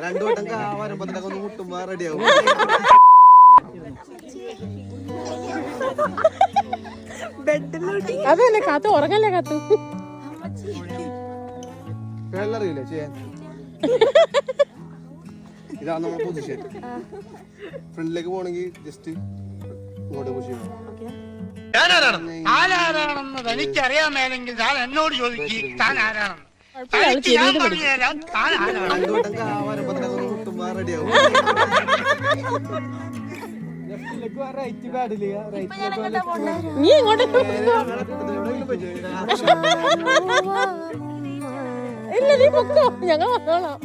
രണ്ടു വട്ടം വരുമ്പത്തിനൊക്കെ ഒന്ന് മുട്ടുമ്പോ റെഡിയാവും. അതല്ലേ കാത്തു ഉറങ്ങല്ലേ കാത്തു. അറിയില്ല ചെയ്യാൻ. ഇതാണ് നമ്മുടെ പൊസിഷൻ. ഫ്രണ്ടിലേക്ക് പോണെങ്കിൽ ജസ്റ്റ് ഇങ്ങോട്ട് പുഷ് ചെയ്യണം. ആരാണെന്ന് തനിക്കറിയാമേലെങ്കിൽ താൻ എന്നോട് ചോദിക്കും താൻ ആരാണെന്ന്. രണ്ടു വട്ടം വരുമ്പത്തിനൊക്കെ ഒന്ന് മുട്ടുമ്പോ റെഡിയാവും. നീ ഇങ്ങോട്ട് ഇല്ല, നീ പൊക്കോ, ഞങ്ങൾ വന്നോളാം.